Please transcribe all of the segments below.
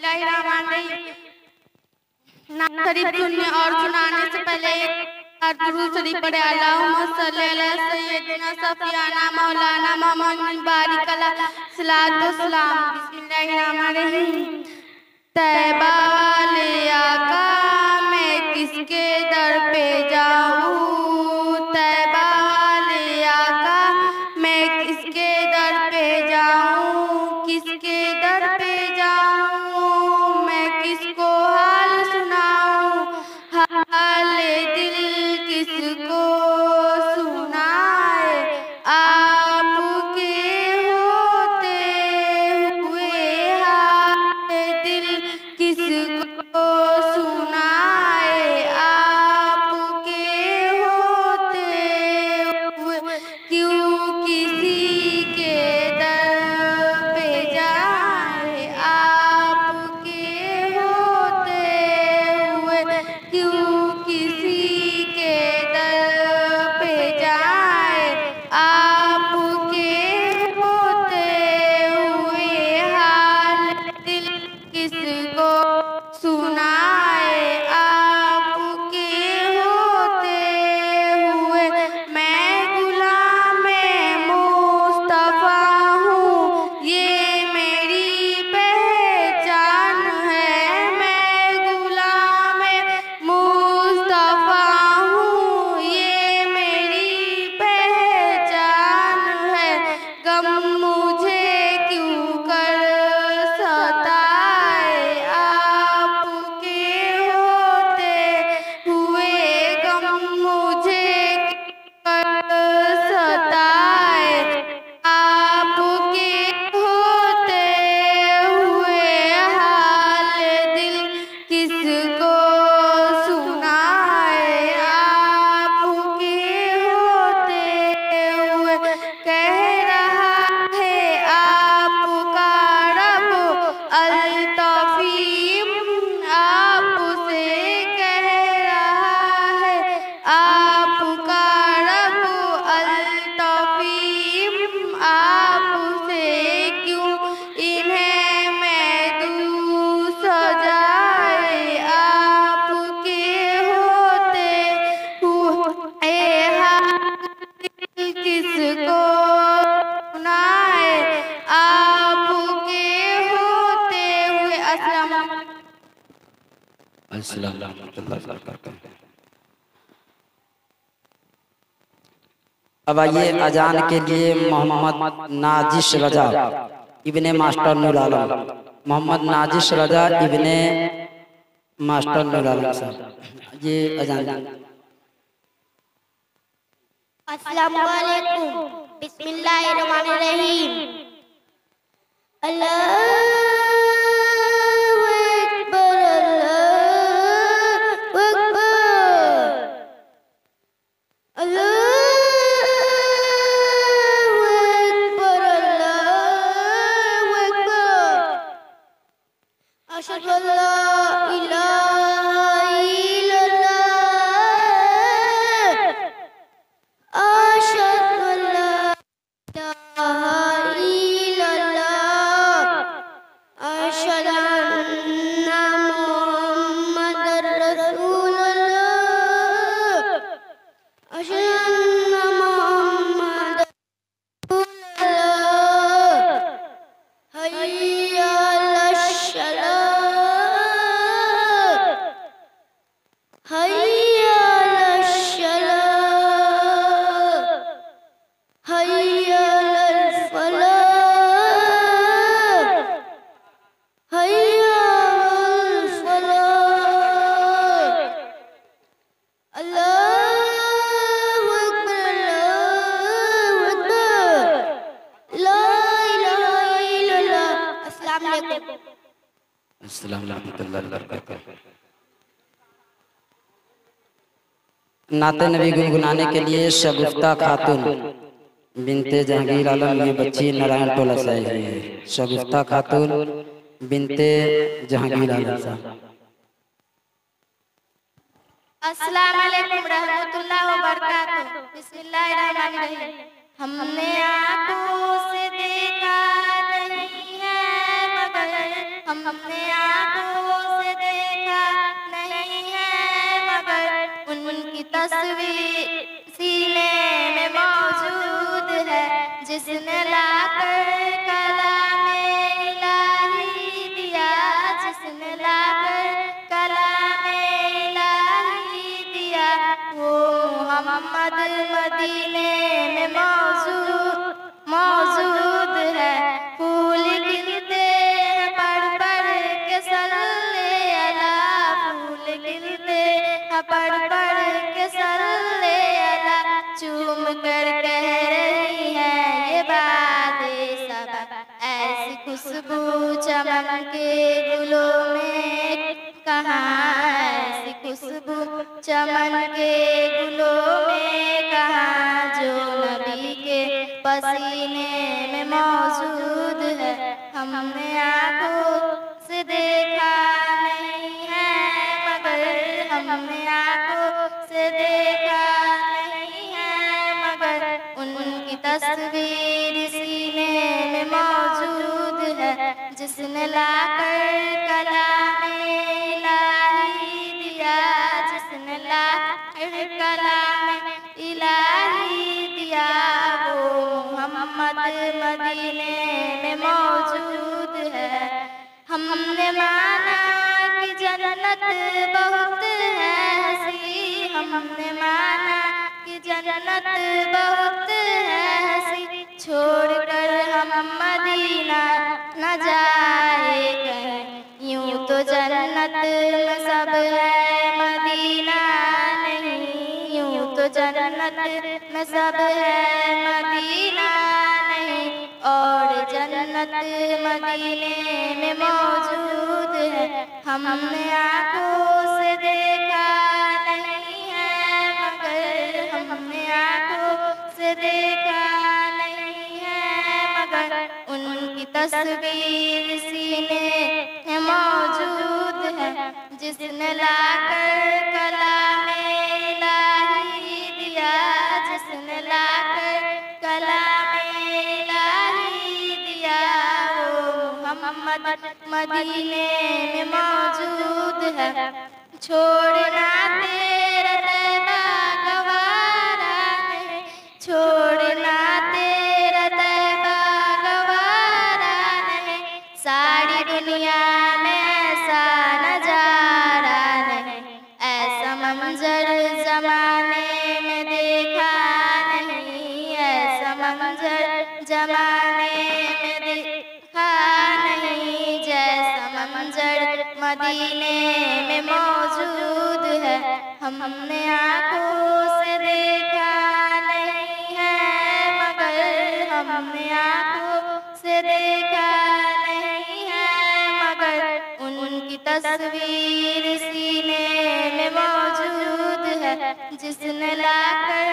बिस्मिल्लाहिर्रहमानिर्रहीम। नाम शरीफ सुनने और सुनाने से पहले दुरूद शरीफ पढ़े। अल्लाहुम्मा सल्ली अला सय्यिदना सफियाना मौलाना मोहम्मद बारिक अला सलातो सलाम। बिस्मिल्लाहिर्रहमानिर्रहीम। तैबा वाले आका मैं किसके दर पे जाऊँ, तैबा वाले आका मैं किसके दर पे जाऊँ, किसके दर पे जाऊँ, मैं किसको हाल सुनाऊँ, हाल दिल किसको सुनाए, आपके होते हुए हाल दिल किसको सुनाए, आपके होते हुए क्यों किसी के दर पे जाए, आपके होते हुए क्यों किसी के दर पे जाए, आपके होते हुए हाल दिल किसको सुनाए, आपके होते हुए मैं गुलाम मुस्तफा हूँ, ये मेरी पहचान है, मैं गुलाम मुस्तफा हूँ, ये मेरी पहचान है, गम मुझे क्यों कर सताए, आपके होते हुए गम मुझे कर सताए, आपके होते हुए हाल दिल किसको सुनाए, आपके होते हुए कह रहा है आपका रब अल्ताफीम, आपसे कह रहा है आपका रब अल्ताफीम, आपसे क्यों इन्हें मैं दूँ सजाए, आपके होते हुए हाल किसको सुनाए, आपके होते हुए। अस्सलाम वालेकुम। अब आइए अजान के लिए मोहम्मद नाजिश रजा इब्ने मास्टर नूर आलम, मोहम्मद नाजिश रजा इब्ने मास्टर नूर आलम साहब ये अजान। अस्सलामु अलैकुम। बिस्मिल्लाहिर्रहमानिर्रहीम। अल्लाहु अकबर, अल्लाहु अकबर, अल्लाहु अकबर, अल्लाहु अकबर। अशहदु अल्ला इलाहा इल्लल्लाह, अशहदु अल्ला इलाहा इल्लल्लाह, अशहदु अन्ना मुहम्मदर रसूलुल्लाह, अशहदु अन्ना मुहम्मदर रसूलुल्लाह, हय्या अलस्सलाह, हय्या अलस्सलाह, हय्या अलफलाह, हय्या अलफलाह। अल्लाहु अकबर, अल्लाहु अकबर, ला इलाहा इल्लल्लाह। अस्सलाम वालेकुम। अस्सलाम वालेकुम। नाते नबी गुनगुनाने के लिए शगुफ्ता खातून बिनते जहांगीर आलम, ये बच्ची नारायण टोला से आई हुई है। शगुफ्ता खातून बिनते जहांगीर आलम साहब। अस्सलाम वालेकुम रहमतुल्लाह व बरकातहू। बिस्मिल्लाहिर्रहमानिर्रहीम। हमने आँखों से देखा नहीं है मगर हमने तस्वीर सीने में मौजूद है, जिसने लाकर कलामे इलाही दिया, जिसने लाकर कलामे इलाही दिया। वो मोहम्मद मदीने में मौजूद है। फूल गिनते हैं पढ़ पढ़ के सल्ले अला, फूल गिनते हैं पढ़ पढ़ के सल्ले अला। चूम कर कह रही है ये बातें सब, ऐसी खुशबू चमन के गुलों में कहाँ, ऐसी खुशबू चमन के गुलों में कहाँ, जो नबी के पसीने में मौजूद है। हमने आँखों से देखा नहीं है मगर, हमने आँखों से देखा नहीं है मगर, उनकी तस्वीर सीने में मौजूद है, जिसने लाकर कलामे इलाही दिया, जिसने लाकर कलामे इलाही दिया। वो मोहम्मद मदीने में मौजूद है। हमने माना कि जन्नत बहुत है हसी, हमने माना कि जन्नत बहुत है हसी। छोड़कर हम मदीना न जाए कहीं, यूं तो जन्नत में सब है मदीना नहीं, यूं तो जन्नत में सब है मदीना नहीं। और जन्नत मदीने में मौजूद है, हमने आँखों से देखा नहीं है मगर, हमने आँखों से देखा नहीं है मगर, उनकी तस्वीर सीने में मौजूद है, जिसने लाकर कलामे इलाही दिया, जिसने लाकर कलामे इलाही दिया। वो मोहम्मद मदीने में मौजूद है। छोड़ना तेरा तैबा गवारा नहीं, छोड़ना तेरा तैबा गवारा नहीं। सारी दुनिया में ऐसा नजारा नहीं, ऐसा मंजर जमाने में देखा नहीं, ऐसा मंजर जमाने में देखा नहीं, जैसा मंजर मदीने में मौजूद है। हमने आँखों से देखा नहीं है मगर, हमने आँखों से देखा नहीं है मगर, उनकी तस्वीर सीने में मौजूद है, जिसने लाकर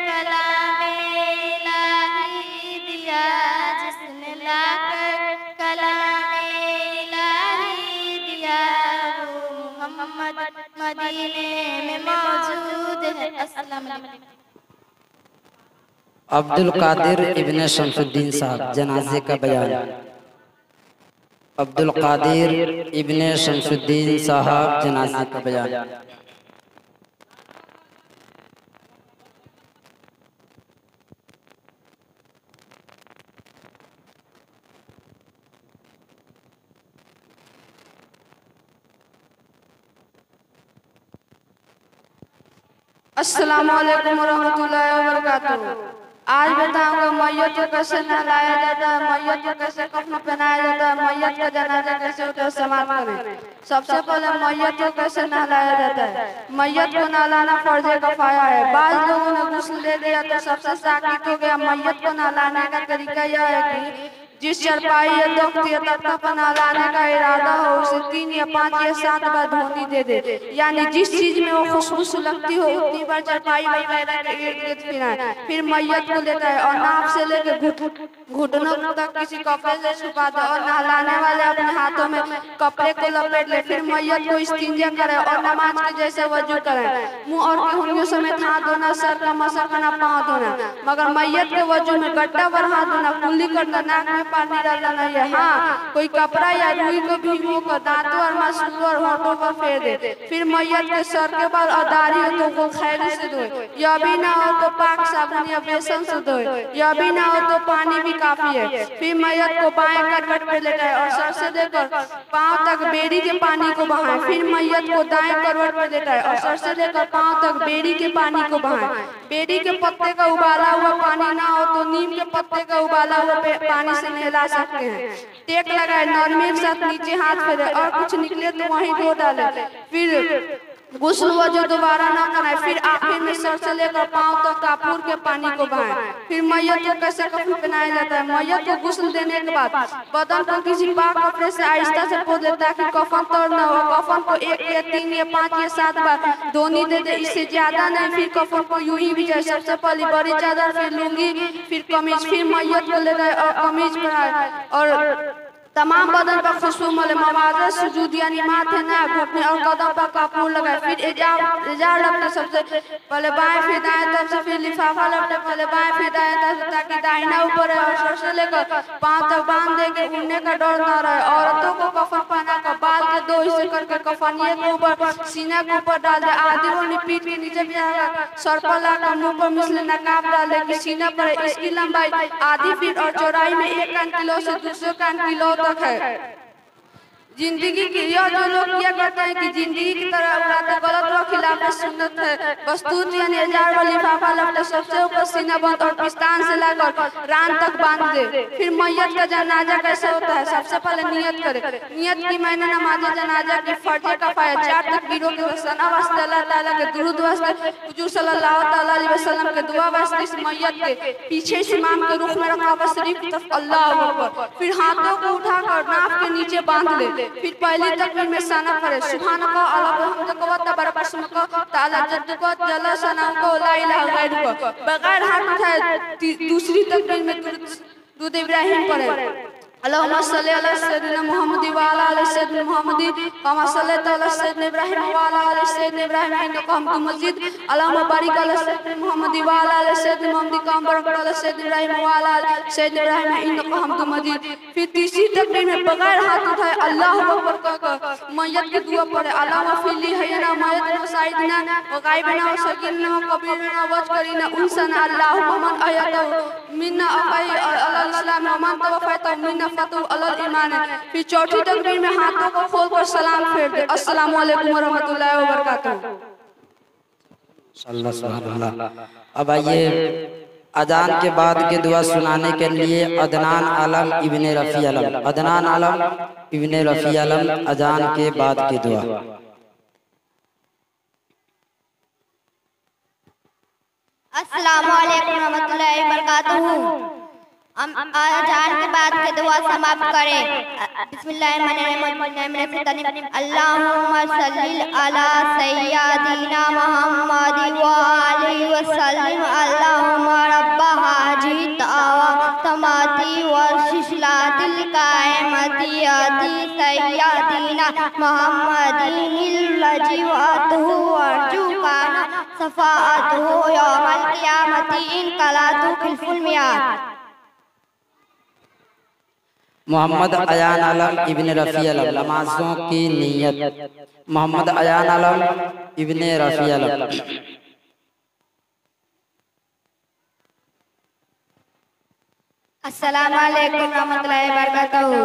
कलामे इलाही दिया, जिसने लाकर कलामे इलाही दिया। वो मोहम्मद मदीने में मौजूद है। अस्सलाम वालेकुम। अब्दुल कादिर इब्ने शमसुद्दीन साहब जनाजे का बयान। अब्दुल कादिर इब्ने शमसुद्दीन साहब जनाजे का बयान। अस्सलामु अलैकुम रहमतुल्लाहि व बरकातुहू। आज बताऊंगा मैयत को कैसे नहलाया जाता है, मैयत को कैसे कफन पहनाया जाता है, मैयत का जनाजा कैसे होता है, समाप्त करें। सबसे पहले मैयत को कैसे नहलाया जाता है। मैयत को नहलाना फर्ज कफाया है। बाज लोगों ने गुस्ल दे दिया तो सबसे साकित हो गया। मैयत को नहलाने का तरीका यह है कि जिस चारपाई या तख्त या तख्ता पर नहलाने का इरादा हो उसे 3 या 5 या 7 बार धोनी दे दे, यानी जिस चीज में वो खुशबू सुलगती हो उतनी बार चारपाई वगैरह के इर्द गिर्द फिराए। फिर मैयत को लेता है और नाक से लेकर घुटनों तक किसी कपड़े से छुपा दे और नहलाने वाले अपने हाथों में कपड़े को लपेट ले। फिर मैयत को इस्तिंजा करे और नमाज के जैसे वजू करे। मुंह और उंगलियों समेत हाथ धोना, सर का मसा करना, पाँव धोना, मगर मैयत के वजू में गड्ढा भर हाथ धोना, कुल्ली करना, नाक में पानी डालना नहीं है। हाँ, कोई कपड़ा या रुई को भिगो कर दांतों और मासूम और होठों पर फेर दे। फिर मैयत के सर के बाल और दाढ़ी होठों को खैर से धोए। यह भी ना हो तो पाक साबुन या बेसन से धोए। यह भी ना हो तो पानी भी काफी है। फिर मैयत को बाएं करवट पर लेटाए और सर से लेकर पांव तक बेड़ी के पानी को बहाएं। फिर मैयत को दाएं करवट पर लेटाए और सर से लेकर पांव तक बेड़ी के पानी को बहाएं। बेड़ी के पत्ते का उबाला हुआ पानी ना हो तो नीम के पत्ते का उबाला हुआ पानी से नहला सकते हैं। टेक लगाए, नरमी के साथ नीचे हाथ फेरे और कुछ निकले तो वहीं धो डाले। फिर गुस्ल वजू दोबारा न कराए। फिर आखिर में सर से लेकर पांव तक कापूर के पानी को बहाएं। फिर मैयत को कैसे कफन पहनाया जाता है। मैयत को गुस्ल देने के बाद बदन को किसी पाक कपड़े से आहिस्ता से पोंछ दे ताकि कफन तोड़ न हो। कफन को 1 या 3 या 5 या 7 बार धोनी दे दे, इससे ज्यादा नहीं। फिर कफन को यूं ही बिछाए। सबसे पहले बड़ी चादर, फिर लुंगी, फिर कमीज। फिर मैयत को ले गए और कमीज पहनाए और तमाम बदन पर खुशबू मले। मवाज़े सुजूद यानी माथे, नाक, घुटने और कदम पर कपूर लगाए। फिर इजार रखते, सबसे पहले बाएं फिर दाएं तरफ से। फिर लिफाफा लपटे, पहले बाएं फिर दाएं तरफ से ताकि दाहिना ऊपर है और सर से लेकर पांव तक बांध दे के उड़ने का डर न रहे। औरतों को कफन पहना कर बाल के 2 हिस्से करके कफनिये के ऊपर सीने के ऊपर डाल दे। आधी ओढ़नी पीठ के नीचे बिछाकर सर पर लाकर मुंह पर मिसले नकाब डाल दे कि सीने पर। इसकी लंबाई आधी फीट और चौड़ाई में 1 कान किलो से दूसरे कान किलो तक है। जिंदगी की यह जो लोग किया करते हैं कि जिंदगी की तरह उड़ाते, गलत व खिलाफ सुन्नत है। वस्तुत यानी इजार व लिफाफा लपटे, सबसे ऊपर सीना बंद और पिस्तान से लाकर रान तक बांध दे। फिर मैयत का जनाजा कैसे होता है। सबसे पहले नियत करे। नियत की मैंने नमाज जनाजा की फर्ज कफाया 4 तकबीरों के सना वास्ते, अल्लाह ताला के दुरूद वास्ते, हुजूर सल्लल्लाहु ताला अलैहि वसल्लम के दुआ वास्ते। इस मैयत के पीछे इमाम के रुख में रखा हुआ शरीफ की तरफ अल्लाहु अकबर। फिर हाथों को उठाकर नाफ के नीचे बांध ले। फिर पहली तकबीर में सना करे, सुभानका अल्लाहुम्मा व तबारक स्मुका ताला जद्दुका जला सनाउका ला इलाहा गैरुका। बगैर हाथ उठाए दूसरी तकबीर में दुरूद इब्राहिम पढ़े। अल्लाहुम्मा सल्ली अला सय्यिदिना मुहम्मद व अला आलि सय्यिदिना मुहम्मद कमा सल्लैता अला सय्यिदिना इब्राहिम व अला आलि सय्यिदिना इब्राहिम इन्नका हमीदुम मजीद। अल्लाहुम्मा बारिक अला सय्यिदिना मुहम्मद व अला आलि सय्यिदिना मुहम्मद कमा बारकता अला सय्यिदिना इब्राहिम व अला आलि सय्यिदिना इब्राहिम इन्नका हमीदुम मजीद। फिर तीसरी तकबीर में बगैर हाथ उठाए अल्लाहु अकबर कहकर मैयत की दुआ पढ़े। अल्लाहुम्मा फिली हयना मैयतना साइदना व गायबना व सकीना व कबीरना व वजकरीना उनसना। अल्लाहुम्मा मन अयता मिन्ना अफई अल इस्लाम व मन तवफता मिन्ना फतु अलल ईमान। फिर चौथी तकबीर में हाथों को खोलकर सलाम फेर दे। अस्सलामु अलैकुम व रहमतुल्लाहि व बरकातहू। अब आइए अजान के बाद की दुआ सुनाने के लिए अदनान आलम इब्ने रफ़ी आलम, अदनान आलम इब्ने रफ़ी आलम अजान के बाद की दुआ। अस्सलामु अलैकुम रहमतुल्लाहि व बरकातहू। हम अजान के बाद की दुआ समाप्त करें। बिस्मिल्लाहिर्रहमानिर्रहीम। अल्लाहुम्मा सल्ली अला सय्यिदिना मुहम्मद व आलिहि वसल्लम। अल्लाहुम्मा रब्ब हाज़िहि तमाती व सिलसिलातिल कायमति अति सय्यिदिना मुहम्मदिनिल लज़ी वअतहु अर्जुकाना सफ़ाअतहु यौमल क़ियामति इन कलातु खिलफुल मियाद। मोहम्मद अयान आलम इब्ने रफ़ी आलम, नमाजों की नियत। मोहम्मद अयान आलम इब्ने रफ़ी आलम। अस्सलामु अलैकुम रहमतुल्लाहि व बरकातहू।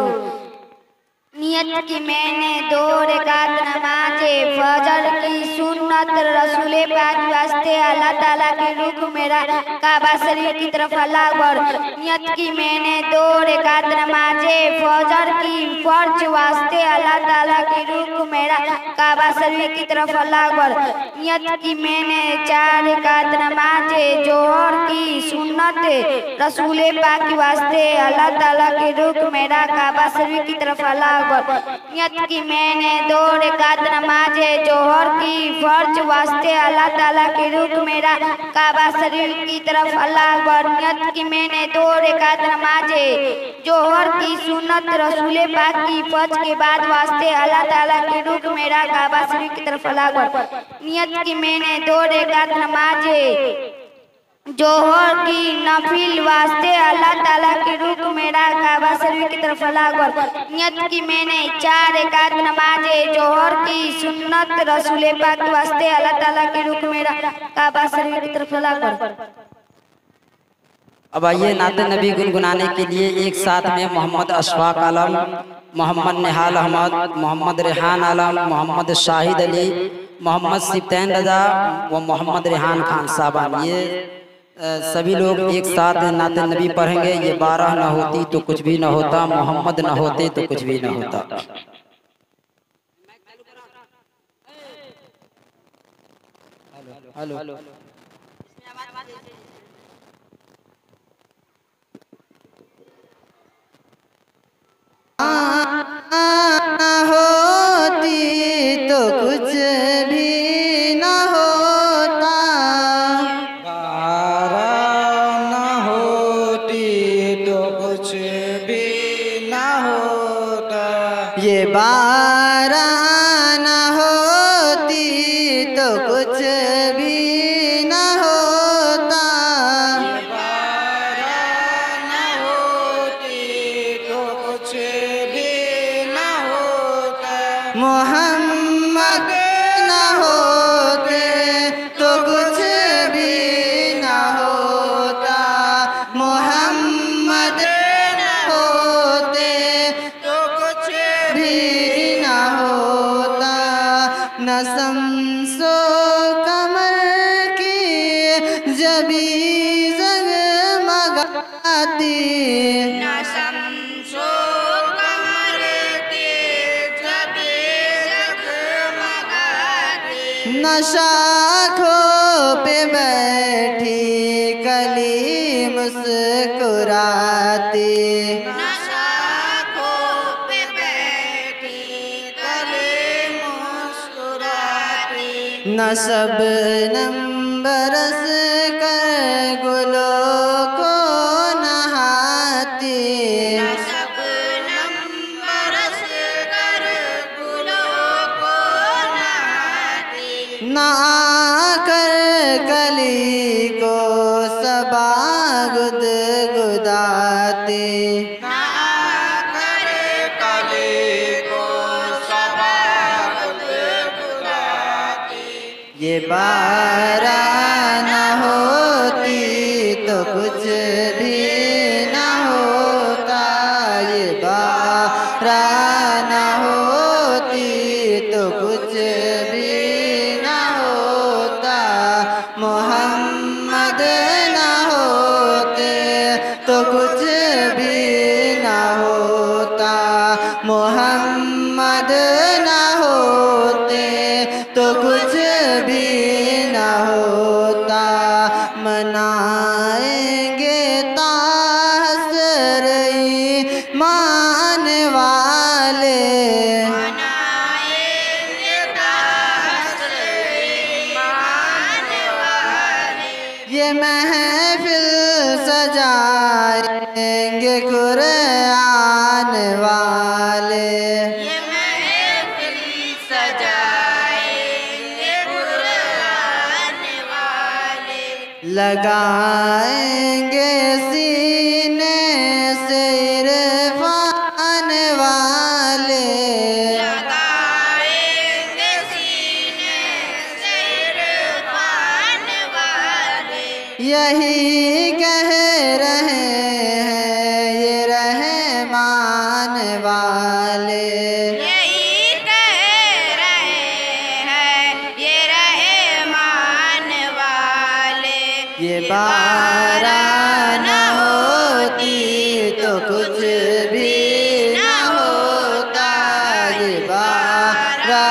नियत की मैंने 2 रकात नमाज फजर की सुन्नत रसूल पाक वास्ते अल्लाह ताला के रुख मेरा काबा शरीफ की तरफ अल्लाह अकबर। नियत की मैंने 2 रकात नमाज फजर की फर्ज वास्ते अल्लाह ताला के रुख मेरा काबा शरीफ की तरफ अल्लाह अकबर। नियत की मैंने 4 रकात नमाज जोहर की सुन्नत रसूल पाक वास्ते अल्लाह ताला के रुख मेरा काबा शरीफ की तरफ अल्लाह। नियत की मैंने 2 रकात नमाज जोहर की फर्ज वास्ते अल्लाह ताला के रुख मेरा काबा शरीफ की तरफ अल्लाह अकबर। नियत की मैंने 2 रकात नमाज जोहर की सुन्नत रसूल पाक की फर्ज के बाद वास्ते अल्लाह ताला के रुख मेरा काबा शरीफ की तरफ अल्लाह अकबर। नियत की मैंने 2 रकात नमाज जोहर की नफिल वास्ते अल्लाह ताला के रुख मेरा काबा शरीफ की तरफ अल्लाह नियत की मैंने 4 रकात नमाजे जोहर की सुन्नत रसूल पाक वास्ते अल्लाह ताला के रुख मेरा काबा शरीफ की तरफ अल्लाह। अब आइए नाते नबी गुनगुनाने के लिए एक साथ में मोहम्मद अशफाक आलम, मोहम्मद निहाल अहमद, मोहम्मद रेहान आलम, मोहम्मद शाहिद अली, मोहम्मद सिप्तैन रजा व मोहम्मद रेहान खान साहबान, ये सभी लोग एक साथ नाते नबी पढ़ेंगे। ये 12 न होती तो कुछ भी न होता, मोहम्मद न होते तो कुछ भी न होता। हेलो हेलो होती तो कुछ भी न होता, न होती तो कुछ भी न होता, ये 12 न होती तो कुछ भी न होता, न होती तो कुछ भी न होता, मोहम्मद न होते तो कुछ भी न होता, मोहम्मद न होते तो कुछ भी न होता, न शम्सो कमर की जबी जगमगाती, न शम्सो कमर के जबी जगमगाती, न शाखों पे बैठी कली मुस्कुराती, शाखों पे बैठी कली मुस्कुराती, न शबनम बरस कर गुलों को नहाती, शबनम बरस कर गुलों को नहाती, न आकर कली को सबा गुदगुदाती, आकर कली को सबा गुदगुदाती, ये 12 न होती तो कुछ भी न होता, ये 12 न होती तो कुछ भी न होता, मोहम्मद न होते तो कुछ भी न होता, मोहम्मद न होते तो कुछ भी न होता, मनाएंगे तासर ईमान वाले, मनाएंगे तासर ईमान वाले, ये महफिल सजाएंगे कुरान वाले, ये महफिल सजाएंगे कुरान वाले, लगाएंगे सीने से इरफान वाले, लगाएंगे सीने से इरफान वाले, यही कह रहे हैं ये रहमान वाले, यही कह रहे हैं ये रहमान वाले, ये 12 न होती तो कुछ भी न होता, ये 12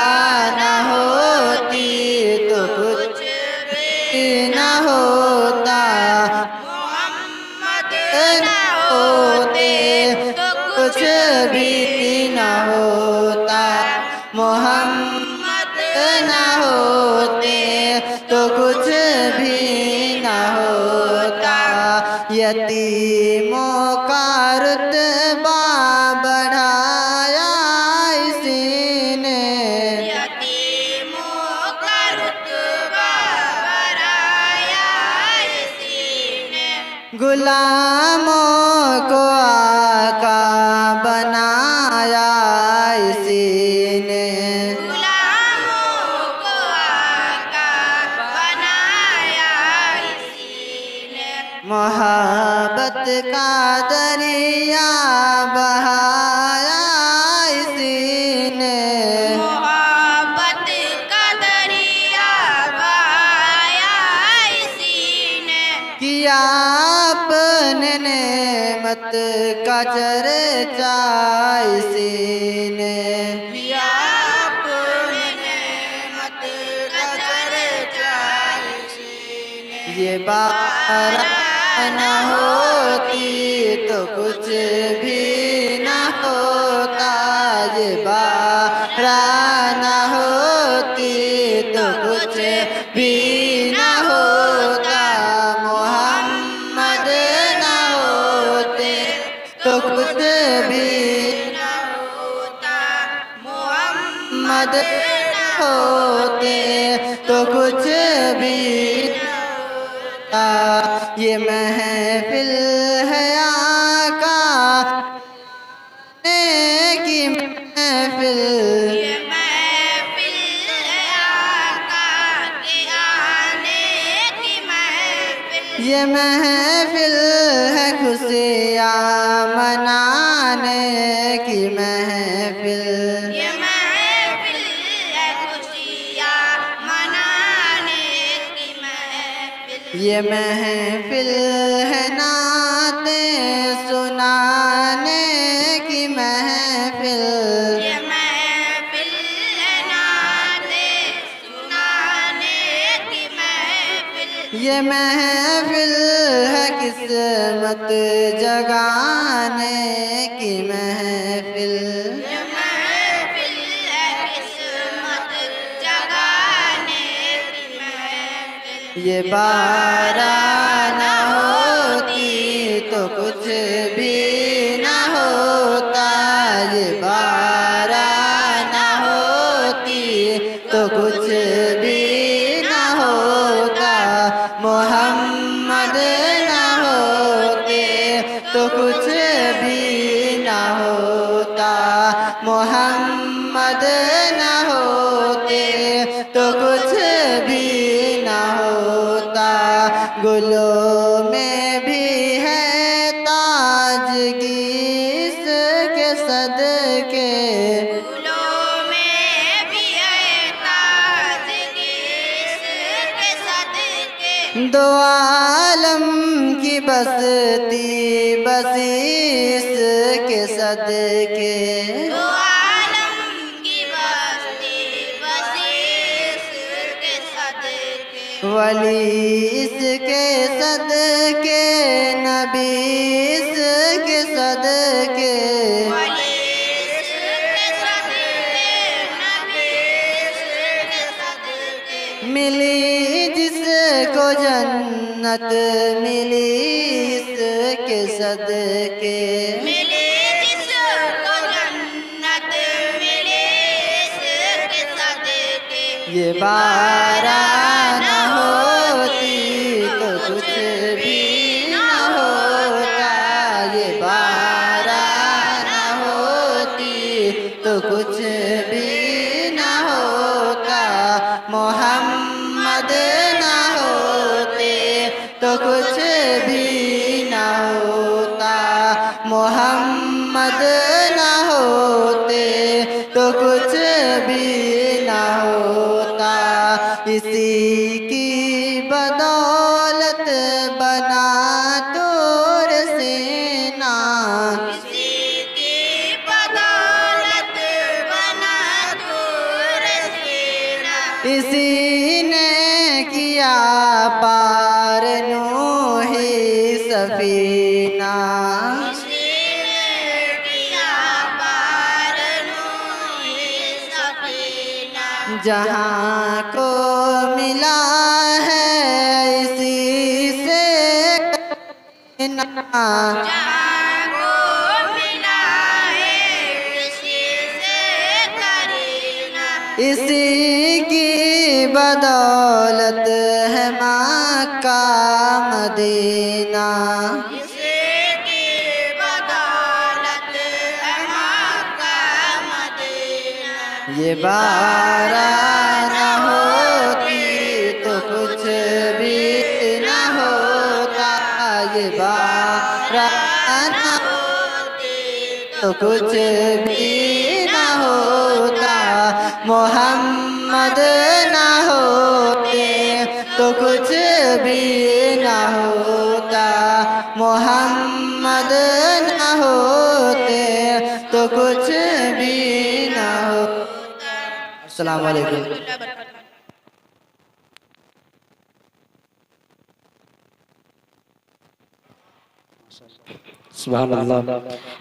न होती तो कुछ भी न होता, मोहम्मद न होते तो कुछ भी न होता, मोहम्मद न होते तो कुछ भी न होता, यतीमों का रुतबा बढ़ाया इसी ने, यतीमों का रुतबा बढ़ाया इसी गुलामों को आका बनाया इसी ने, गुलामों को आका बनाया इसी ने, मोहब्बत का दरिया बहाया इसी ने, मोहब्बत का दरिया बहाया इसी ने, किया अपने नेमत का चर्चा इसी ने, किया अपने नेमत का चर्चा इसी ने, ये बात न होती तो कुछ भी न होता, ये बात न होती तो कुछ भी न होता, मोहम्मद न होते तो कुछ भी न होता, मोहम्मद न होते तो कुछ भी ये महफिल है आका की महफिल, ये महफिल है आका के आने की महफिल, ये महफिल है खुशियाँ मनाने की महफिल, ये महफिल है खुशियाँ मनाने की महफिल, ये महफिल है नाते सुनाने की महफिल, ये महफिल है नाते सुनाने की महफिल, ये महफिल है किस्मत जगाने की महफिल, ये महफिल है किस्मत जगाने की महफिल, ये बारात न होती तो कुछ भी न होता, ये बारात न होती तो कुछ भी न होता, मोहम्मद न होते तो कुछ भी न होता, मोहम्मद न होते तो कुछ भी न होता, गुलों में भी है ताजगी इसके सदके, फूलों में भी है ताजगी इसके सदके, दो आलम की बसती बसीस के सदके, दो आलम की बस्ती बसीस के सदके, वली इसके सदके, नबी इसके सदके, वली इसके सदके, नबी इसके सदके, मिली जिसको जन्नत मिली इसके सदके, मिली जिसको जन्नत मिली इसके सदके, ये बारात न होती तो कुछ भी न होता, ये बारात न होती तो कुछ भी न होता, मोहम्मद न होते तो कुछ भी न होता, मोहम्मद न होते तो कुछ भी न होता, इसी की बदौलत बना तोर सेना, इसी की बदौलत बना दूर सीना, इसी ने किया पार नूही सफीना, इसी ने किया पार नूही सफीना, जहाँ को मिला है इसी से ना, जाको मिला है इसी से करीना, इसी की बदौलत है मक्का मदीना, इसकी बदौलत है मक्का मदीना। ये बारह न होती तो कुछ भी न होता, ये बारह न होती तो कुछ भी न होता, मोहम्मद न होते तो कुछ भी न होता, मोहम्मद न होते तो कुछ भी न होता। अस्सलाम वालेकुम। सुभान अल्लाह।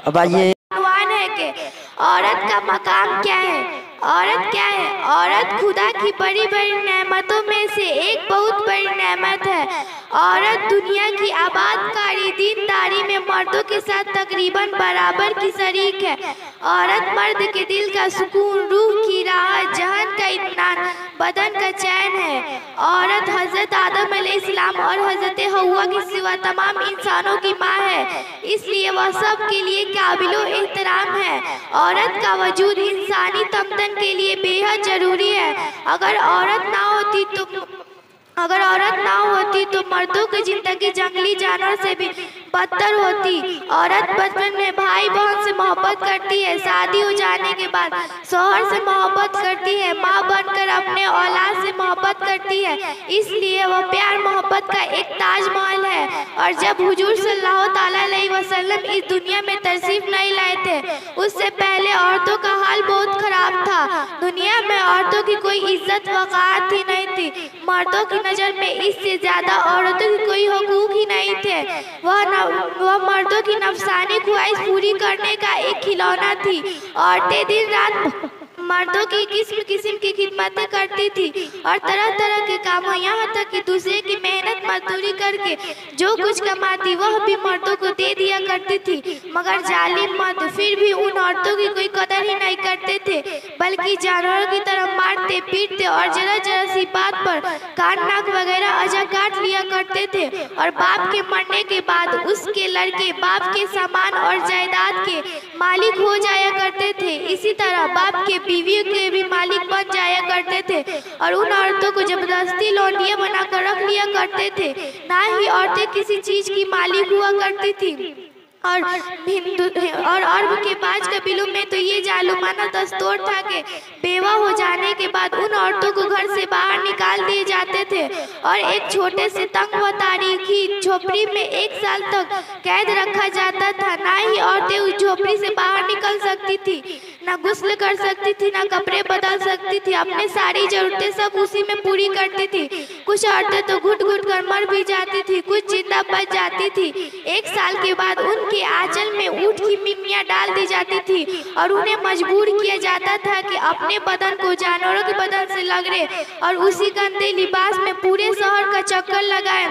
अब आइए, भगवान है कि औरत का मकाम क्या है, औरत क्या है? औरत खुदा की बड़ी बड़ी नेमतों में से एक बहुत बड़ी नेमत है। औरत दुनिया की आबादकारी दीनदारी में मर्दों के साथ तकरीबन बराबर की शरीक है। औरत मर्द के दिल का सुकून, रूह की राहत, जहन का इत्मीनान, बदन का चैन है। औरत हजरत आदम अलैहिस्सलाम और हजरत हव्वा के सिवा तमाम इंसानों की माँ है, इसलिए वह सब के लिए काबिलो एहतराम है। औरत का वजूद इंसानी तमदन के लिए बेहद जरूरी है। अगर औरत ना होती तो मर्दों की जिंदगी जंगली जानवर से भी बदतर होती। औरत बचपन में भाई बहन से मोहब्बत करती है, शादी हो जाने के बाद शौहर से मोहब्बत करती है, माँ बनकर अपने औलाद से मोहब्बत करती है, इसलिए वह प्यार मोहब्बत का एक ताजमहल है। और जब हुजूर सल्लल्लाहु अलैहि वसल्लम इस दुनिया में तशरीफ नहीं लाए थे, उससे पहले औरतों का हाल बहुत खराब था। दुनिया में औरतों की कोई इज्जत वक़ार ही नहीं थी। मर्दों की नज़र में इससे ज़्यादा औरतों की कोई हुकूक ही नहीं थे। वह मर्दों की नफसानी ख्वाहिश पूरी करने का एक खिलौना थी। औरतें दिन रात मर्दों की किस्म किस्म की खिदमतें करती थी और तरह तरह के कामों, यहाँ तक कि दूसरे की मेहनत मजदूरी करके जो कुछ कमाती वह भी मर्दों को दे दिया करती थी। मगर जालिम मर्द फिर भी उन औरतों की कोई कदर ही नहीं करते थे, बल्कि जानवरों की तरह मारते पीटते और जरा जरा सी बात पर कान नाक वगैरह अजा काट लिया करते थे। और बाप के मरने के बाद उसके लड़के बाप के सामान और जायदाद के मालिक हो जाया करते थे। इसी तरह बाप के बीवी के भी मालिक बन जाया करते थे और उन औरतों को जबरदस्ती लौंडिया बनाकर रख लिया करते थे। ना ही औरतें किसी चीज की मालिक हुआ करती थी। और अरब के 5 कबीलों में तो ये जालुमाना दस्तूर था कि बेवा हो जाने के बाद उन औरतों को घर से बाहर निकाल दिए जाते थे और एक छोटे से तंग व तारीखी झोपड़ी में 1 साल तक कैद रखा जाता था। ना ही औरतें उस झोपड़ी से बाहर निकल सकती थी, ना गुस्ल कर सकती थी, ना कपड़े बदल सकती थी। अपने सारी जरूरतें सब उसी में पूरी करती थी। कुछ औरतें तो घुट घुट कर मर भी जाती थी, कुछ जिंदा बच जाती थी। 1 साल के बाद उनके आंचल में ऊंट की मिमियाँ डाल दी जाती थी और उन्हें मजबूर किया जाता था कि अपने बदन को जानवरों के बदन से लगड़े और उसी गंदे लिबास में पूरे शहर का चक्कर लगाए।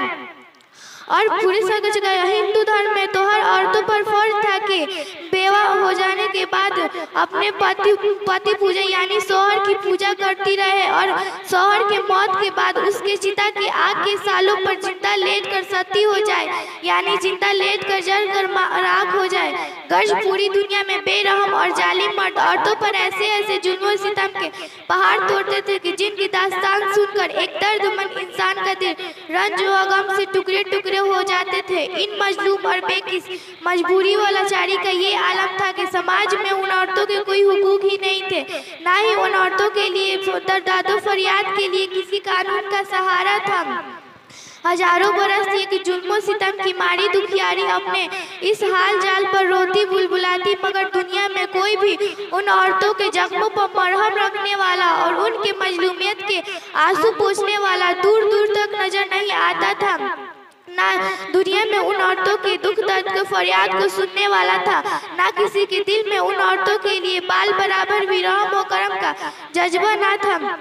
और पूरे हिंदू धर्म में तो हर औरतों पर फर्ज था कि बेवा हो जाने के बाद अपने पति पूजा यानी शौहर की पूजा करती रहे और शौहर के मौत के बाद उसके चिता की आग के सालों पर जिंदा लेट कर सती हो जाए, यानी जिंदा लेट कर जल कर राख हो जाए। गर्ज पूरी दुनिया में बेरहम और जालिम मर्द औरतों पर ऐसे ऐसे जुल्म सितम के पहाड़ तोड़ते थे कि जिनकी दास्तान सुनकर एक दर्दमंद इंसान का दिल रंज व गम से टुकड़े टुकड़े हो जाते थे। इन मजलूम और बेकिस मजबूरी व लाचारी का ये आलम था कि समाज में उन औरतों के कोई हुकूक ही नहीं थे, ना ही उन औरतों के लिए दर्दो फरियाद के लिए किसी कानून का सहारा था। हजारों बरस ये कि जुल्मों सितम की मारी दुखियारी अपने इस हाल जाल पर रोती बुलबुलाती, मगर दुनिया में कोई भी उन औरतों के जख्मों पर मरहम रखने वाला और उनके मजलूमियत के आंसू पोंछने वाला दूर दूर तक नजर नहीं आता था। ना दुनिया में उन औरतों के दुख दर्द के फरियाद को सुनने वाला था, ना किसी के दिल में उन औरतों के लिए बाल बराबर भी रहम व करम का जज्बा ना था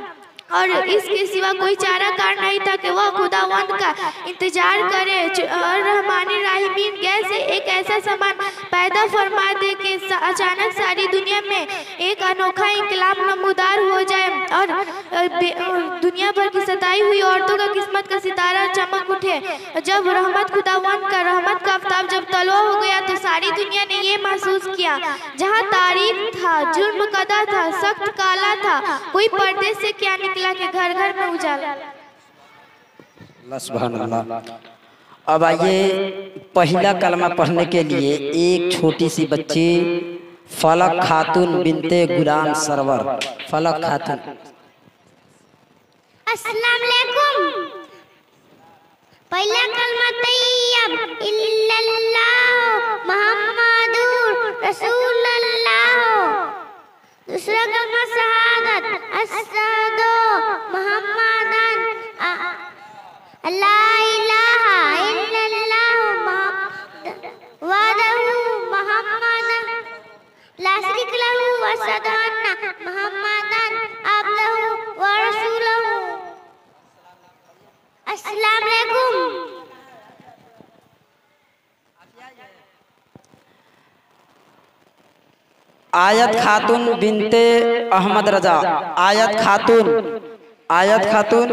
और इसके सिवा कोई चाराकार नहीं था कि वह खुदावंद का इंतजार करे और रहमानी राहिमीन गैस से एक ऐसा सामान पैदा फरमा दे कि अचानक सारी दुनिया में एक अनोखा इंकलाब नमूदार हो जाए और दुनिया भर की सताई हुई औरतों का किस्मत का सितारा चमक उठे। जब रहमत खुदावंद का रहमत का आफ्ताब जब तलो हो गया तो सारी दुनिया ने ये महसूस किया, जहाँ तारीफ था, जुर्म कदा था, सख्त काला था, कोई पर्दे से क्या निकला कि घर घर में उजाला। सुभान अल्लाह। अब आइए पहला कलमा पढ़ने के लिए एक छोटी सी बच्ची फलक खातून बिनते गुलाम सरवर। फलक खातून। अस्सलाम वालेकुम। पहला कलमा तैयब इल्लल्लाह मुहम्मदुर रसूलुल्लाह। दूसरा कलमा शहादत अशहदु मुहम्मदन ला इलाहा इल्लल्लाह वहदहु मुहम्मदन ला शरीक लहू व अशहदु अन्ना मुहम्मदन अब्दुहु व रसूलुहु। अस्सलाम वालेकुम। आयत खातून बिनते अहमद रजा। आयत खातून। आयत खातून।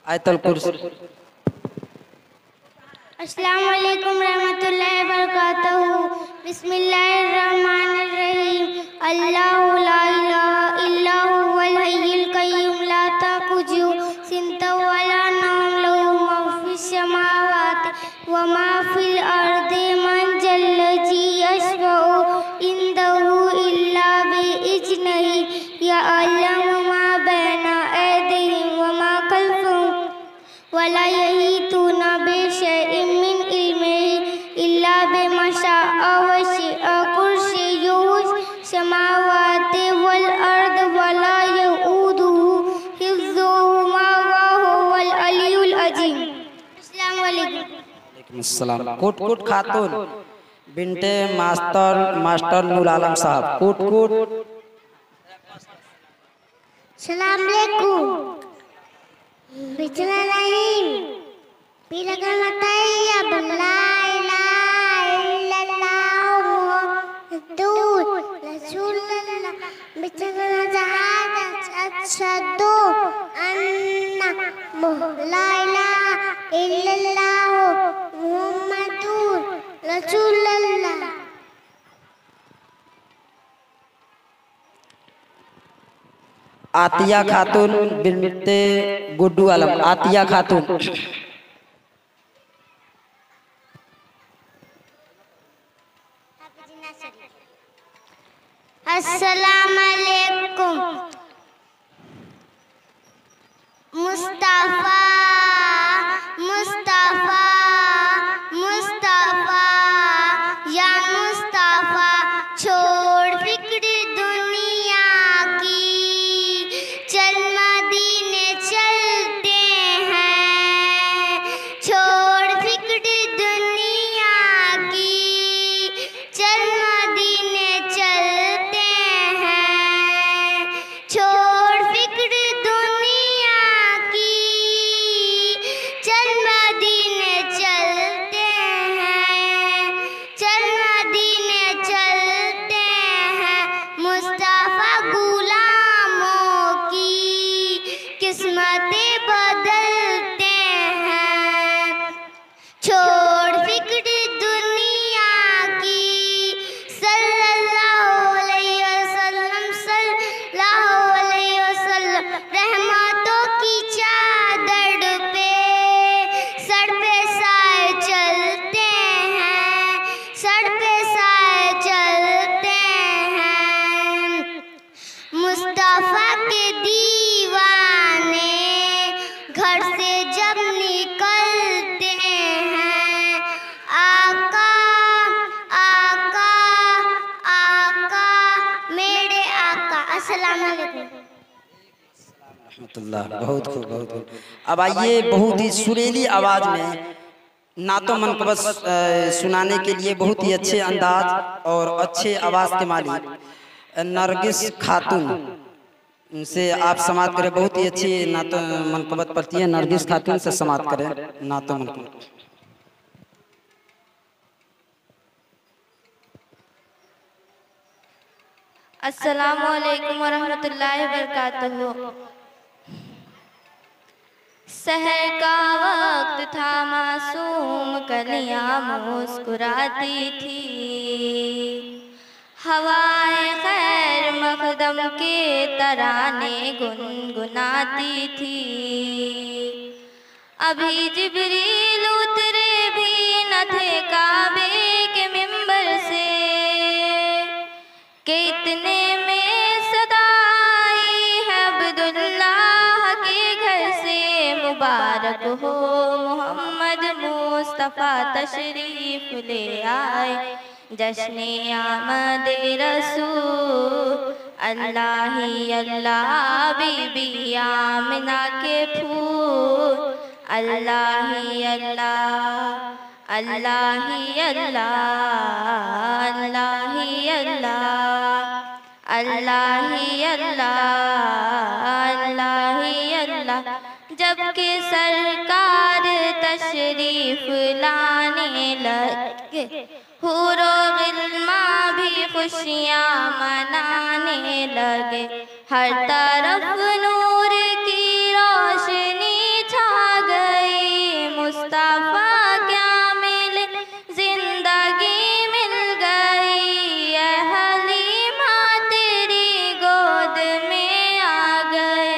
आयतुल कुर्सी। अस्सलाम वालेकुम रहमतुल्लाहि व बरकातहू। बिस्मिल्लाहिर्रहमानिर्रहीम। अल्लाहु ला इलाहा इल्ला हुवल हय्युल कय्यूम ला ताखुजुहु सिनतु व ला नौम लहू मा फिस समावाति व मा फिल अर्दि मन जल्लज़ी यशफ़उ इंदहु इल्ला बिइज़्निही यअलमु मा बैना ऐदीहिम व मा खल्फ़हुम व ला यहीतूना बिशैइन मिन इल्मिही इल्ला बिमा शाअ वसिअ कुर्सियुहु समावाति वल अर्द व ला यऊदुहु हिफ्ज़ुहुमा व हुवल अलियुल अज़ीम। अस्सलाम वालेकुम। वालेकुम अस्सलाम। कोट कोट खातून बिनते मास्टर नूर आलम साहब। Quote quote. सलाम अलैकुम। बिस्मिल्लाहिर्रहमानिर्रहीम। पहला कलमा तैयब ला इलाहा इल्लल्लाह मुहम्मदुर रसूलुल्लाह। बिस्मिल्लाह शहादत अशहदु अन्ना ला इलाहा इल्लल्लाह मुहम्मदुर रसूलुल्लाह। आतिया खातून बिनते गुड्डू आलम। आतिया खातून। अस्सलाम वालेकुम। मुस्तफा मुस्तफा मुस्तफा या मुस्तफा छोड़ फिक्र दुनिया की, चल मदीने चलते हैं। छोड़ फिक्र दुनिया की, चल मदीने चलते हैं। छोड़ फिक्र दुनिया की, चल मदीने चलते हैं। चल मदीने चलते हैं। मुस्तफा गुलामों की किस्मतें बदलते हैं। छोड़ फिक्र दुनिया की, सल्लल्लाहु अलैहि वसल्लम सल्लल्लाहु अलैहि वसल्लम रहमतों की चादर पे सर पे साए चलते हैं। सर पे साए चलते हैं। मुस्तफा के दीवाने घर से जब निकलते हैं, आका आका आका मेरे आका। अस्सलाम वालेकुम। रहमतुल्लाह। बहुत खूब बहुत खूब। अब आइए बहुत ही सुरीली आवाज में नातो मनकबत सुनाने के लिए बहुत ही अच्छे अंदाज और अच्छे आवाज के मालिक नरगिस खातून से आप समाप्त करें। बहुत ही अच्छी नातो मनकबत पढ़ती है। नरगिस खातून से समाप्त करें नातो मनकबत। अस्सलामु अलैकुम वरहमतुल्लाहि वबरकातुहू। सहर का वक्त था, मासूम कलियां मुस्कुराती थी, हवाए खैर मखदम के तराने गुनगुनाती थी। अभी जिब्रील उतरे भी न थे काबे के मिंबर से, कि इतने में सदा आई है अब्दुल्लाह के घर से। मुबारक हो मोहम्मद मुस्तफ़ा तशरीफ ले आए, जश्ने आमद रसूल। अल्लाह ही अल्लाह बीबी आमिना के फूल, अल्लाह ही अल्लाह, अल्लाह ही अल्लाह, अल्लाह ही अल्लाह, अल्लाह ही अल्लाह, अल्लाह ही अल्लाह। जबकि सरकार तशरीफ लाने लगे, हूरो गिल्मा भी खुशियाँ मनाने लगे। हर तरफ नूर की रोशनी छा गई, मुस्तफ़ा क्या मिले जिंदगी मिल गई। ऐ हलीमा तेरी गोद में आ गए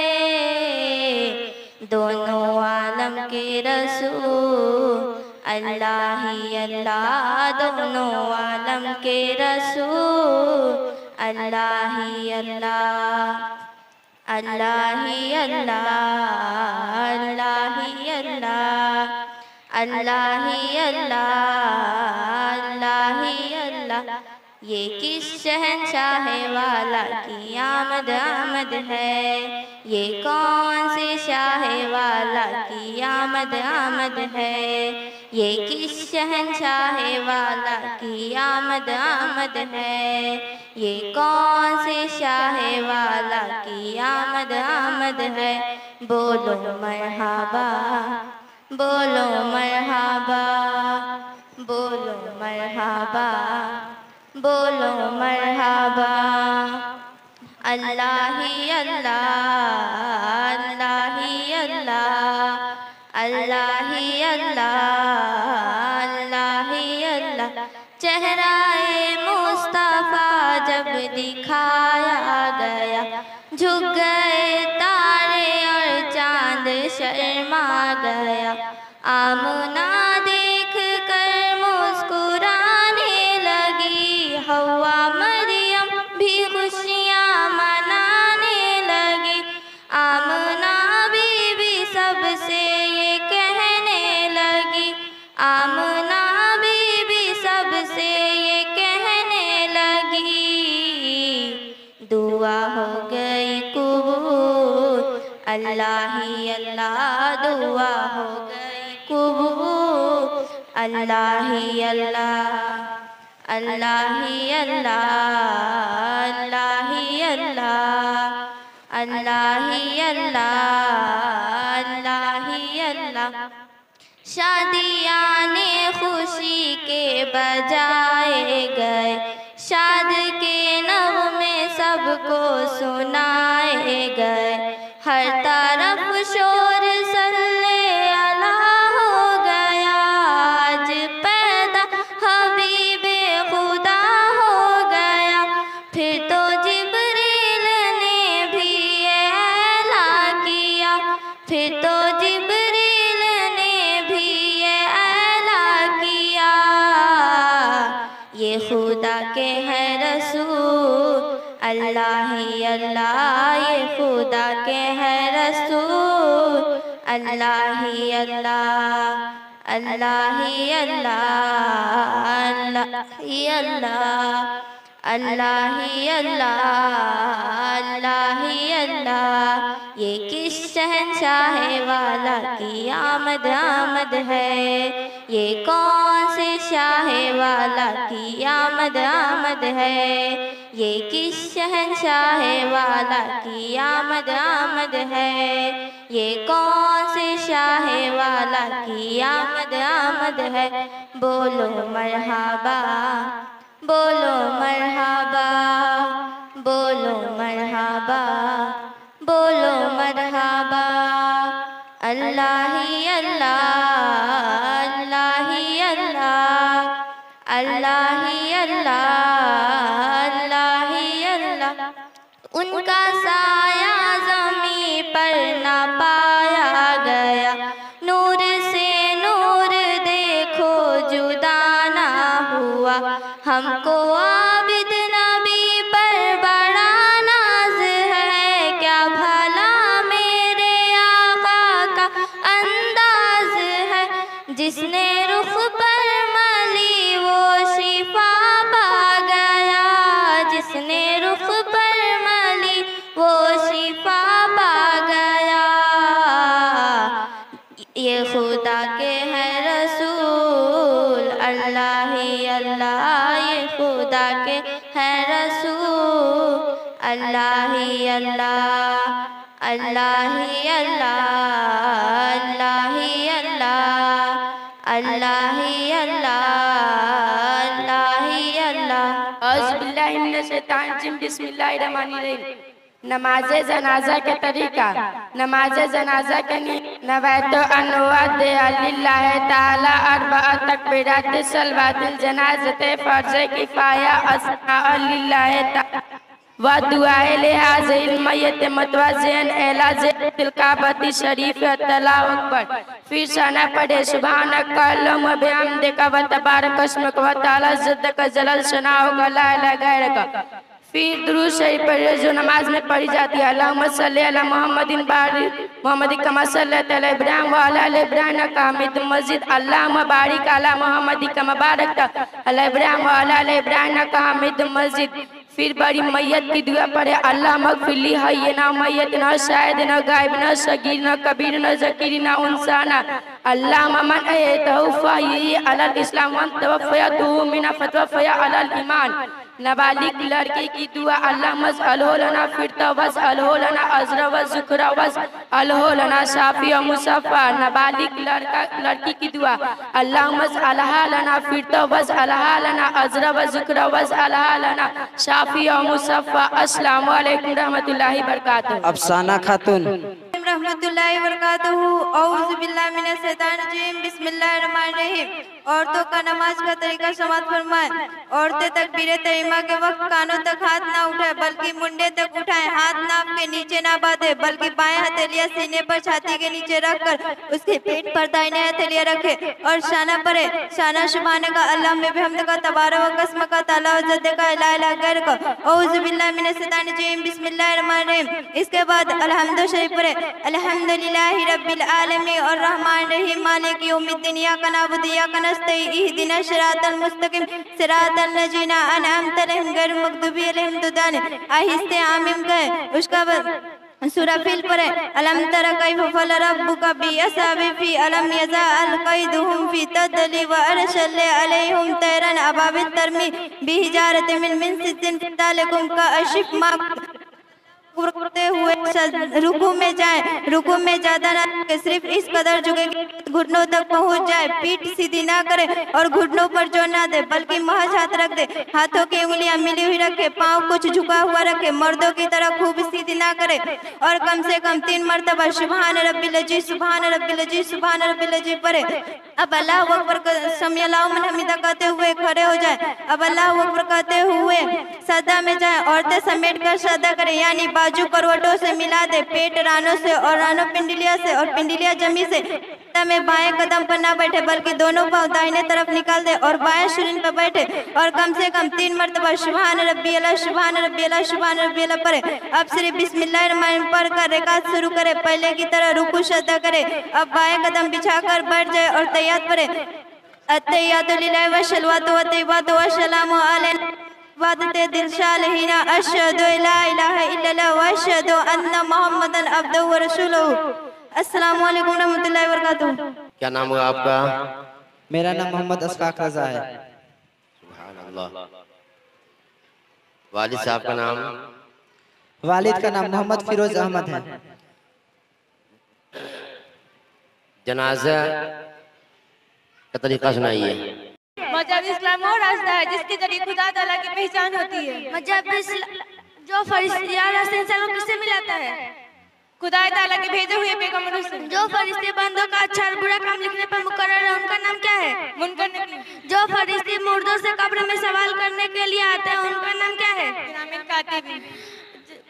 दोनों आलम के रसूल। अल्लाह ही अल्लाह, दोनों आलम के रसूल। अल्लाह ही अल्लाह, अल्लाह ही अल्लाह, अल्लाह ही अल्लाह, अल्लाह ही अल्लाह, अल्लाह ही अल्लाह। ये किस शहंशाह वाला की आमद आमद है, ये कौन से शाह वाला की आमद आमद है। ये किस शहंशाह वाला की आमद आमद है, ये कौन से शाह वाला की आमद आमद है। बोलो मरहबा, बोलो मरहबा, बोलो मरहबा, बोलो मरहबा। अल्लाह ही अल्लाह, अल्लाह ही अल्लाह, अल्लाह ही अल्लाह, अल्लाह ही अल्लाह। चेहराए मुस्तफ़ा जब दिखाया गया, झुक गए तारे और चांद शर्मा गया। आमना देख कर मुस्कुराने लगी, हवा मरियम भी खुशियाँ मनाने लगी। आमना बीबी सबसे ये कहने लगी, आमना बीबी सबसे ये कहने लगी। दुआ हो गई कबूल, अल्लाह ही अल्लाह, दुआ हो गई कबूल। अल्लाह ही अल्लाह, अल्लाह ही अल्लाह, अल्लाह ही अल्लाह, अल्लाह ही अल्लाह, अल्लाह ही अल्लाह। शादियाँ ने खुशी के बजाए गए, शाद के नग़्मे सबको सुनाए गए। हर तरफ शोर सल्ले अला हो गया, आज पैदा हबीबे खुदा हो गया। फिर तो जिब्रील ने भी ऐला किया, फिर तो जिब्रील ने भी ऐला किया। ये खुदा के हैं रसूल, अल्लाह ही अल्लाह, ये खुदा के हैं रसूल। अल्लाह ही अल्लाह, अल्लाह ही अल्लाह, अल्लाह ही अल्लाह, अल्लाह ही अल्लाह, अल्लाह ही अल्लाह। ये किस शहंशाह वाला की आमद आमद है, ये कौन से शाह वाला की आमद आमद है। ये किस शहंशाह वाला की आमद आमद है, ये कौन से शाह वाला की आमद आमद है। बोलो मरहबा, बोलो मरहबा, बोलो अल्लाह ही अल्लाह, अल्लाह ही अल्लाह, अल्लाह ही अल्लाह, अल्लाह ही अल्लाह। उनका साया ज़मीं पर ना पाया गया, नूर से नूर देखो जुदा ना हुआ। हमको आबिद नबी पर बड़ा नाज है, क्या भला मेरे आका का अंदाज है। जिसने रुख पर मली वो शिफा पा गया, जिसने रुख पर मली वो शिफा पा गया। ये खुदा के हैं रसूल, अल्लाह ही अल्लाह, ये खुदा के हैं रसूल, अल्लाह ही अल्लाह, अल्लाह ही अल्लाह, अल्लाह ही अल्लाह, अल्लाह ही अल्लाह, अल्लाह ही अल्लाह। औज़ुबिल्लाहि मिनश शैतानिर रजीम, बिस्मिल्लाहिर्रहमानिर्रहीम। नमाज जनाजा के तरीका। नमाज जनाजा के नवातो अनुवाद लिल्लाह ताला अरबा तकबीरात सलवातुल जनाज़ते फर्ज किफाया अस्ना लिल्लाह ताला व दुआए लिहाज़िल मय्यत मुतवज्जिहन इला ज़िल काबती शरीफ अल्लाहु अकबर। फिर सना पढ़े सुभानक अल्लाहुम्मा बिहम्दिका व तबारक अस्मुक व तआला जद्दक जलल सनाउक ला इलाहा गैरुक। फिर दुरूद शरीफ पढ़े जो नमाज में पढ़ी जाती है। अल्लाहुम्मा सल्ली अला मुहम्मदिन बारिक मुहम्मदिन कमा सल्लैता अला इब्राहीम व अला आलि इब्राहीम इन्नका हमीदुम मजीद। अल्लाहुम्मा बारिक अला मुहम्मदिन कमा बारकता अला इब्राहीम व अला आलि इब्राहीम इन्नका हमीदुम मजीद। फिर बड़ी मैयत की दुआ पढ़े। अल्लाह मगफिरली हय्यना मैयतना शाहिद न गायब न सगीर न कबीर न ज़कीर न उनसाना। अल्लाह मन अहयतहु फहय्यी अलल इस्लाम व तवफ़्फ़यतहु मिन फतवफ़्फ़य अलल ईमान। नाबालिग लड़की की दुआ। अल्लाह मज़अलहु लना फिरता वज़अलहु लना अज़रा व ज़ुखरा वज़अलहु लना शाफ़ी व मुसफ़्फ़ा। नाबालिग लड़की की दुआ। अल्लाह मज़अलहा लना फिरता वज़अलहा लना अज़रा व ज़ुखरा वज़अलहा लना शाफ़ी व मुसफ़्फ़ा। अस्सलामु अलैकुम रहमतुल्लाहि व बरकातहू। अफसाना खातून। रहमतुल्लाहि व बरकातहू। औज़ु बिल्लाहि मिनश शैतानिर रजीम, बिस्मिल्लाहिर रहमानिर रहीम। औरतों का नमाज का तरीका समाप्त फरमाएं। औरतें तकबीरे तहरीमा के वक्त कानों तक हाथ ना उठाए बल्कि मुंडे तक उठाएं। हाथ नाप के नीचे ना बांधे बल्कि बाएं हथेलिया सीने पर छाती के नीचे रखकर उसके पेट पर दाहिने हथेलिया रखे और शाना परे। शाना शुभाने का अल्लाह में बिहम्द का तबारक व कसम का ताला व जद्द का ला इलाहा गैरुक। औज़ु बिल्लाहि मिनश शैतानिर रजीम, बिस्मिल्लाहिर रहमानिर रहीम। इसके बाद अल्हम्दु शरीफ पढ़े। अल्हम्दुलिल्लाहि रब्बिल आलमीन और रहमान रहीम मालिक यौमिद्दीन इय्याका नअबुदु व इय्याका नस्तईन इहदिनस सिरातल मुस्तकीम सिरातल लजीना अनअमता अलैहिम गैरिल मग़दूबि अलैहिम वलद्दालिन। आहिस्ते आमीन गए। उसका सूरह फिल पढ़े। अलम तरा कैफ फअल रब्बुका बिअसहाबि फी अलम यज़अल कैदुहुम फी तदली व अरसल अलैहिम तैरन अबाबिल तरमी बिहिजारतिन मिन सिज्जिन फ़ज़ालिकुम का अशिफ मा करते हुए रुकू में जाए। रुकू में ज्यादा ना सिर्फ इस कदर झुके घुटनों तक पहुंच जाए। पीठ सीधी ना करे और घुटनों पर जोर ना दे बल्कि महज हाथ रख दे। हाथों की उंगलियां मिली हुई रखे, पाँव कुछ झुका हुआ रखे। मर्दों की तरह खूब सीधी ना करे और कम से कम 3 मरतबा सुभान रब्बिल अज़ीज़ सुभान रब्बिल अज़ीज़ सुभान रब्बिल अज़ीज़ पढ़े। अब अल्लाह अकबर समी अल्लाहु लिमन हमीदा कहते हुए खड़े हो जाए। अब अल्लाह अकबर कहते हुए सजदा में जाए। औरतें समेट कर सजदा करें यानी बाजू करवटों से मिला दे, पेट रानों से और रानों पिंडलिया से और पिंडलिया जमी से। में बाएं कदम पर ना बैठे बल्कि दोनों पांव दाहिने तरफ निकाल दे और बाएं शरीर पर बैठे और कम से कम 3 मरतबा सुभान रब्बियल सुभान रब्बियल सुभान रब्बियल पढ़े। अब सिर्फ बिस्मिल्लाहिर रहमानिर रहीम पढ़ कर रिकात शुरू करे। पहले की तरह रुकू सजदा करे। अब बाएं कदम बिछाकर बैठ जाए और तहियत पढ़े। अत्तहियातु लिल्लाहि व सलवातु व तय्यबातु व सलामु अलैहि वादते दिलशालिहीना अशहदु ला इलाहा इल्लल्लाह व अशहदु अन्ना मुहम्मदन अब्दुहु व रसूलुहु। अस्सलामु अलैकुम रहमतुल्लाहि व बरकातुहू। क्या नाम हुआ आपका? मेरा नाम मोहम्मद अस्काक रजा है। सुभान अल्लाह। वालिद साहब का नाम? वालिद का नाम मोहम्मद फिरोज अहमद है। जनाजा का तरीका सुनाइए। मजहब इस्लाम वो रास्ता है जिसके जरिए खुदा ताला की पहचान होती है। मजहब जो फरिश्ता किससे मिलाता है? खुदाई ताला के भेजे हुए पैगंबरों से। जो फरिश्ते बंदों का अच्छा और बुरा काम लिखने पर मुकर्रर है उनका नाम क्या है? मुनकर नबी। जो फरिश्ते मुर्दों से कब्र में सवाल करने के लिए आते हैं उनका नाम क्या है? किरामिन कातिबीन।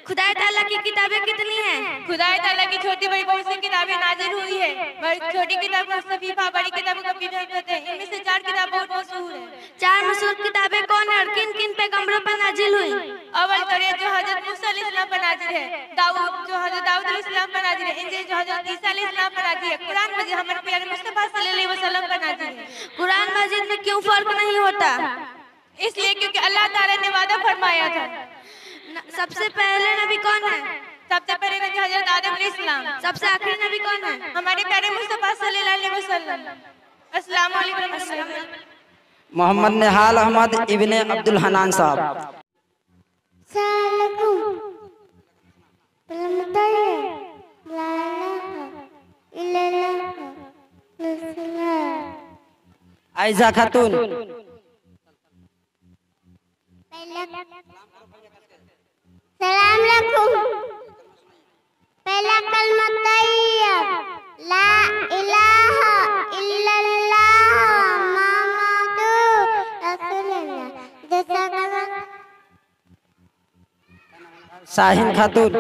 खुदाई ताला की किताबें कितनी हैं? खुदाई ताला की छोटी बड़ी बहुत सी किताबें नाजिल हुई है। बड़ी छोटी किताब को सफीफा, बड़ी किताबों को भी कहते हैं। इनमें से 4 किताब बहुत मशहूर है। 4 मशहूर किताबें कौन है और किन किन पैगंबरों पर नाजिल हुई? अव्वल तौरात जो हजरत मूसा अलैहिस्सलाम पर नाजिल है, दाऊद जो हजरत दाऊद अलैहिस्सलाम पर नाजिल है, इंजील जो हजरत ईसा अलैहिस्सलाम पर नाजिल है, कुरान मजीद हमारे प्यारे मुस्तफा सल्लल्लाहु अलैहि वसल्लम पर नाजिल है। कुरान मजीद में क्यों फर्क नहीं होता? इसलिए क्योंकि अल्लाह ताला ने वादा फरमाया था। सबसे पहले नबी कौन है? सबसे पहले नबी हजरत आदम अलैहिस्सलाम। सबसे आखिरी नबी कौन है? हमारे प्यारे मुस्तफा सल्लल्लाहु अलैहि वसल्लम। अस्सलामु अलैकुम। मोहम्मद निहाल अहमद इब्ने अब्दुल हनान साहब। आयजा खातून। सलाम अलैकुम। पहला कलमा तैयब ला इलाहा इल्लल्लाह मुहम्मदुर रसूलुल्लाह। दूसरा कलमा शाहीन खातून।